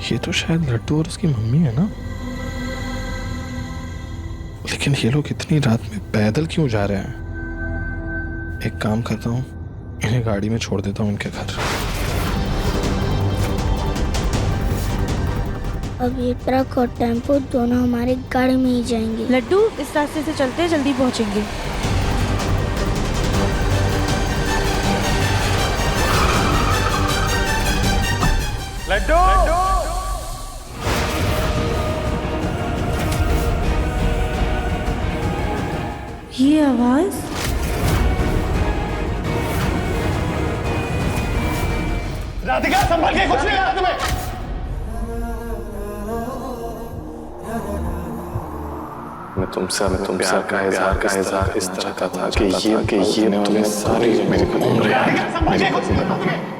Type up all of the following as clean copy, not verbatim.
ये तो शायद लड्डू और उसकी मम्मी है ना। लेकिन ये लोग इतनी रात में पैदल क्यों जा रहे हैं? एक काम करता हूँ, इन्हें गाड़ी में छोड़ देता हूँ इनके घर। अब ये ट्रक और टेम्पो दोनों हमारे गाड़ी में ही जाएंगे। लड्डू, इस रास्ते से चलते हैं, जल्दी पहुंचेंगे। लड्डू, ये आवाज राधिका संभल के, कुछ नहीं हुआ तुम्हें। मैं तुमसे प्यार का इज़हार इस तरह का था कि ये तुम्हें सारी मेरी उम्र संभल के, कुछ नहीं हुआ तुम्हें।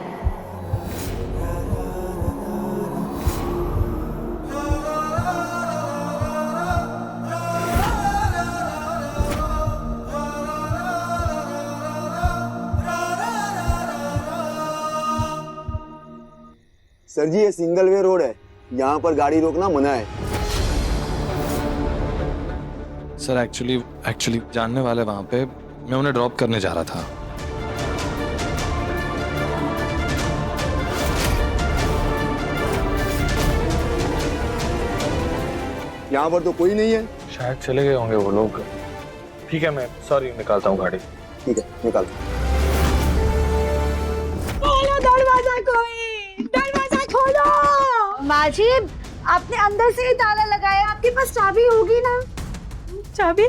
सर जी, ये सिंगल वे रोड है, यहाँ पर गाड़ी रोकना मना है। सर एक्चुअली जानने वाले वहां पे, मैं उन्हें ड्रॉप करने जा रहा था। यहाँ पर तो कोई नहीं है। शायद चले गए होंगे वो लोग। ठीक है, मैं सॉरी निकालता हूँ गाड़ी। ठीक है, निकाल। खोलो दरवाजा, कोई दरवाजा खोलो। माजी, आपने अंदर से ही ताला लगाया, आपके पास चाबी होगी ना? चाबी?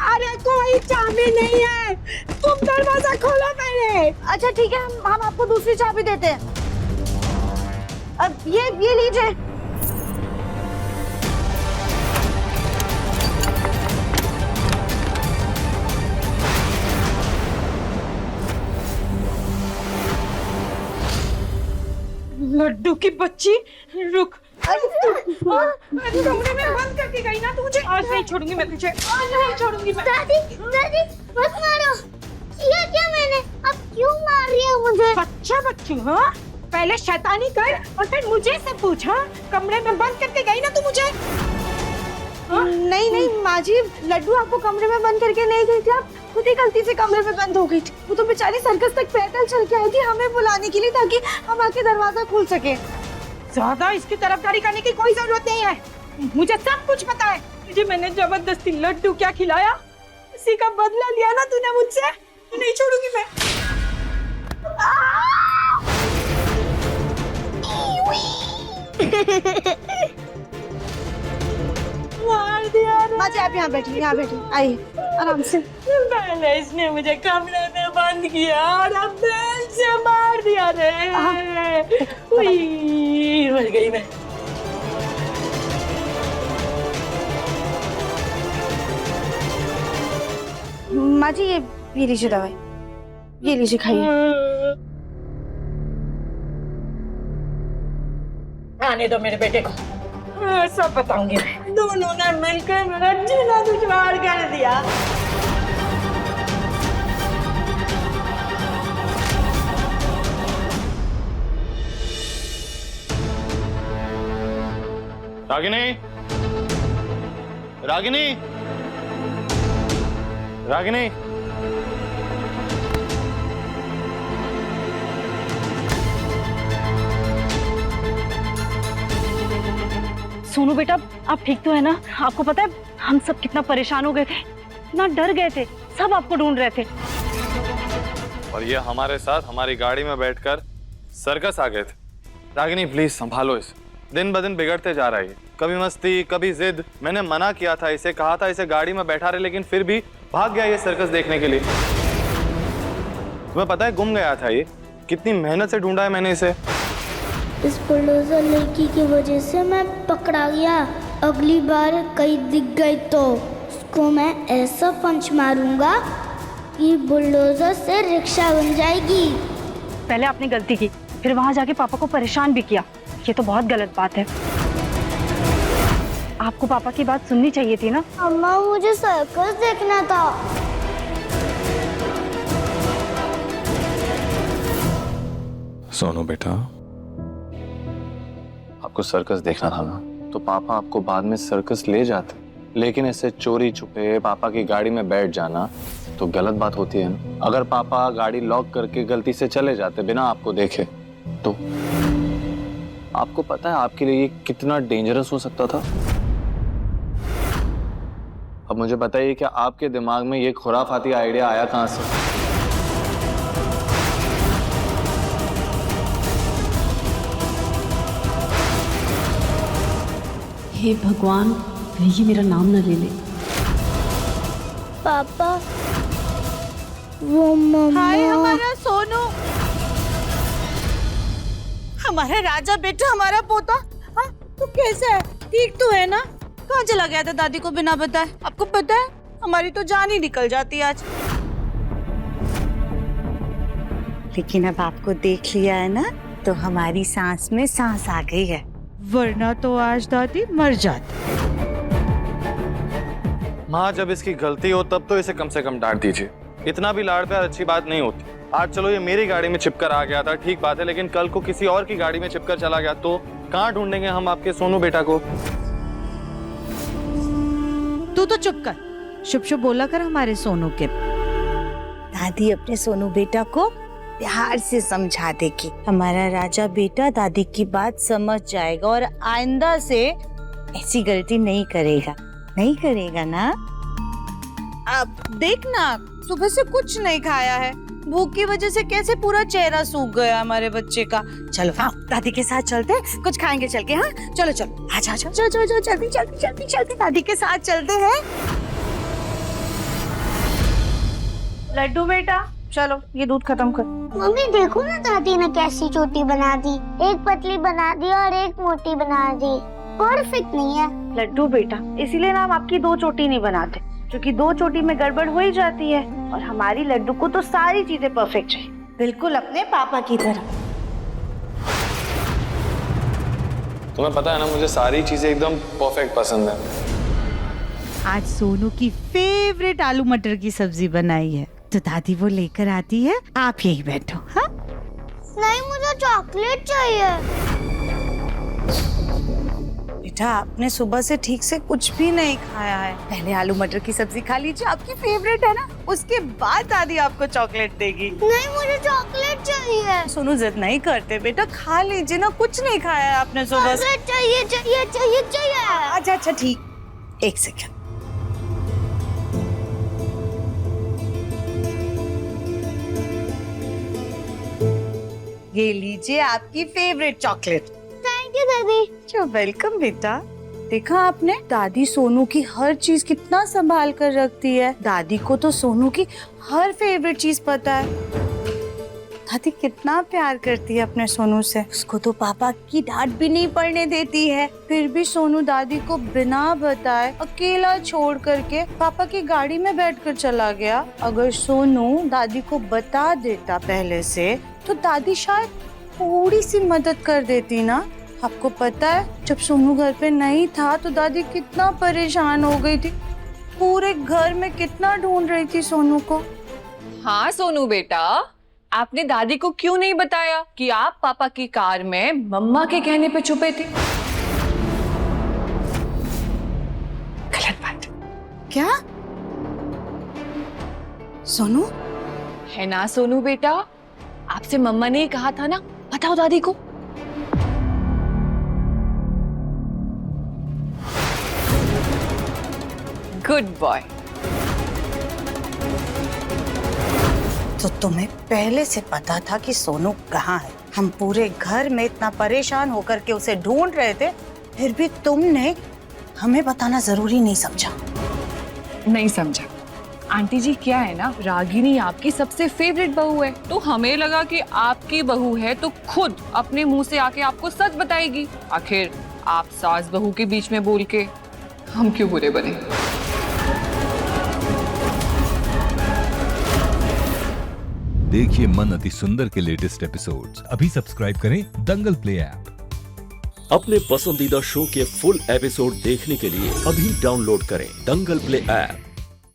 अरे कोई चाबी नहीं है, तुम दरवाजा खोलो पहले। अच्छा ठीक है, हम आपको दूसरी चाबी देते हैं। अब ये लीजिए। लड्डू की बच्ची, रुक। कमरे में बंद करके गई ना तू मुझे। आज नहीं छोड़ूंगी मैं तुझे, आज नहीं छोड़ूंगी मैं। दादी मत मारो। किया क्या मैंने? अब क्यों मार रही हो मुझे? बच्चू, हाँ? पहले शैतानी कर और फिर मुझे से पूछ। हाँ, कमरे में बंद करके गई ना तू मुझे। हाँ? नहीं माँ जी, लड्डू आपको कमरे में बंद करके नहीं गई थी, आप खुद ही गलती से कमरे में बंद हो गई थी। वो तो बेचारी सर्कस तक पैदल चल के आई थी हमें बुलाने के लिए, ताकि हम आके दरवाजा खोल सके। ज्यादा इसकी तरफदारी करने की कोई जरूरत नहीं है, मुझे सब कुछ पता है। तुझे मैंने जबरदस्ती लड्डू क्या खिलाया, उसी का बदला लिया ना तूने मुझसे। नहीं छोड़ूंगी मैं। मार दिया। माँ जी, आप यहाँ बैठिए, आइए आराम से। पहले इसने मुझे कमरे में बंद किया और अब बेल से मार दिया रे। मर गई मैं। माँ जी, ये लीजिए दवाई, ये लीजिए खाइए। आने दो मेरे बेटे को, सब बताऊंगी मैं। दोनों ने मिलकर मेरा जीना दुश्वार कर दिया। रागिनी, रागिनी, रागिनी। सोनू बेटा, आप ठीक तो है ना? आपको पता है हम सब कितना परेशान हो गए थे, इतना डर गए थे, सब आपको ढूंढ रहे थे। और ये हमारे साथ हमारी गाड़ी में बैठकर सर्कस आ गए थे। रागिनी प्लीज संभालो इसे, दिन ब दिन बिगड़ते जा रहा है। कभी मस्ती, कभी जिद। मैंने मना किया था इसे, कहा था इसे गाड़ी में बैठा रहे, लेकिन फिर भी भाग गया ये सर्कस देखने के लिए। तुम्हें पता है गुम गया था ये, कितनी मेहनत से ढूंढा है मैंने इसे। इस बुलडोजर लड़की की वजह से मैं पकड़ा गया। अगली बार कहीं दिख गई तो उसको मैं ऐसा पंच मारूंगा कि बुलडोजर से रिक्शा बन जाएगी। पहले आपने गलती की, फिर वहां जाके पापा को परेशान भी किया, ये तो बहुत गलत बात है। आपको पापा की बात सुननी चाहिए थी ना। अम्मा, मुझे सर्कस देखना था। सोनू बेटा, आपको सर्कस देखना था ना, तो पापा आपको बाद में सर्कस ले जाते, लेकिन ऐसे चोरी छुपे पापा की गाड़ी में बैठ जाना तो गलत बात होती है ना। अगर पापा गाड़ी लॉक करके गलती से चले जाते बिना आपको देखे, तो आपको पता है आपके लिए ये कितना डेंजरस हो सकता था। अब मुझे बताइए कि आपके दिमाग में ये खुराफाती आइडिया आया कहां से? हे भगवान, ये मेरा नाम न ले ले। पापा, वो मम्मा। हाय हमारा सोनू, हमारा राजा बेटा, हमारा पोता। हाँ, तू कैसा है? ठीक तो है ना? कहाँ चला गया था दादी को बिना बताए? आपको पता है हमारी तो जान ही निकल जाती आज। लेकिन अब आपको देख लिया है ना, तो हमारी सांस में सांस आ गई है, वरना तो आज दादी मर जाती। माँ, जब इसकी गलती हो तब तो इसे कम से कम डांट दीजिए। इतना भी लाड़ प्यार अच्छी बात नहीं होती। आज चलो ये मेरी गाड़ी में छिपकर आ गया था, ठीक बात है, लेकिन कल को किसी और की गाड़ी में छिपकर चला गया तो कहाँ ढूंढेंगे हम आपके सोनू बेटा को? तू तो चुप कर, शुभ शुभ बोला कर हमारे सोनू के। दादी अपने सोनू बेटा को प्यार से समझा देगी। हमारा राजा बेटा दादी की बात समझ जाएगा और आइंदा से ऐसी गलती नहीं करेगा। नहीं करेगा ना? अब देखना, सुबह से कुछ नहीं खाया है, भूख की वजह से कैसे पूरा चेहरा सूख गया हमारे बच्चे का। चलो हाँ, दादी के साथ चलते हैं, कुछ खाएंगे चल के। हाँ चलो चलो, आजा आजा, चलो चलो चलो, जल्दी जल्दी जल्दी जल्दी दादी के साथ चलते हैं। लड्डू बेटा, चलो ये दूध खत्म कर। मम्मी देखो ना, दादी ने कैसी चोटी बना दी। एक पतली बना दी और एक मोटी बना दी। परफेक्ट नहीं है। लड्डू बेटा, इसीलिए ना हम आपकी दो चोटी नहीं बनाते, क्योंकि दो चोटी में गड़बड़ हो ही जाती है, और हमारी लड्डू को तो सारी चीजें परफेक्ट चाहिए, बिल्कुल अपने पापा की तरह। तुम्हें पता है ना, मुझे सारी चीजें एकदम परफेक्ट पसंद है। आज सोनू की फेवरेट आलू मटर की सब्जी बनाई है, तो दादी वो लेकर आती है, आप यही बैठो। हाँ नहीं, मुझे चॉकलेट चाहिए। बेटा, आपने सुबह से ठीक से कुछ भी नहीं खाया है। पहले आलू मटर की सब्जी खा लीजिए, आपकी फेवरेट है ना, उसके बाद दादी आपको चॉकलेट देगी। नहीं, मुझे चॉकलेट चाहिए। सोनू जिद नहीं करते बेटा, खा लीजिए ना, कुछ नहीं खाया है आपने सुबह से। चॉकलेट चाहिए चाहिए चाहिए चाहिए। अच्छा अच्छा ठीक, एक सेकंड। ये लीजिए आपकी फेवरेट चॉकलेट। थैंक यू दादी। जो वेलकम बेटा। देखा आपने, दादी सोनू की हर चीज कितना संभाल कर रखती है। दादी को तो सोनू की हर फेवरेट चीज पता है। दादी कितना प्यार करती है अपने सोनू से। उसको तो पापा की डांट भी नहीं पड़ने देती है, फिर भी सोनू दादी को बिना बताए अकेला छोड़ करके पापा की गाड़ी में बैठकर चला गया। अगर सोनू दादी को बता देता पहले से, तो दादी शायद थोड़ी सी मदद कर देती ना। आपको पता है, जब सोनू घर पे नहीं था तो दादी कितना परेशान हो गई थी। पूरे घर में कितना ढूंढ रही थी सोनू को। हाँ सोनू बेटा, आपने दादी को क्यों नहीं बताया कि आप पापा की कार में मम्मा के कहने पे छुपे थे? गलत बात। क्या सोनू? है ना सोनू बेटा, आपसे मम्मा ने ही कहा था ना, बताओ दादी को। Good boy. तो तुम्हें पहले से पता था कि सोनू कहाँ है। हम पूरे घर में इतना परेशान होकर के उसे ढूंढ रहे थे, फिर भी तुमने हमें बताना जरूरी नहीं समझा। नहीं समझा आंटी जी, क्या है ना, रागिनी आपकी सबसे फेवरेट बहू है, तो हमें लगा कि आपकी बहू है तो खुद अपने मुंह से आके आपको सच बताएगी। आखिर आप सास बहू के बीच में बोल के हम क्यों बुरे बने। देखिए मन अति सुंदर के लेटेस्ट एपिसोड्स अभी सब्सक्राइब करें दंगल प्ले ऐप। अपने पसंदीदा शो के फुल एपिसोड देखने के लिए अभी डाउनलोड करें दंगल प्ले ऐप।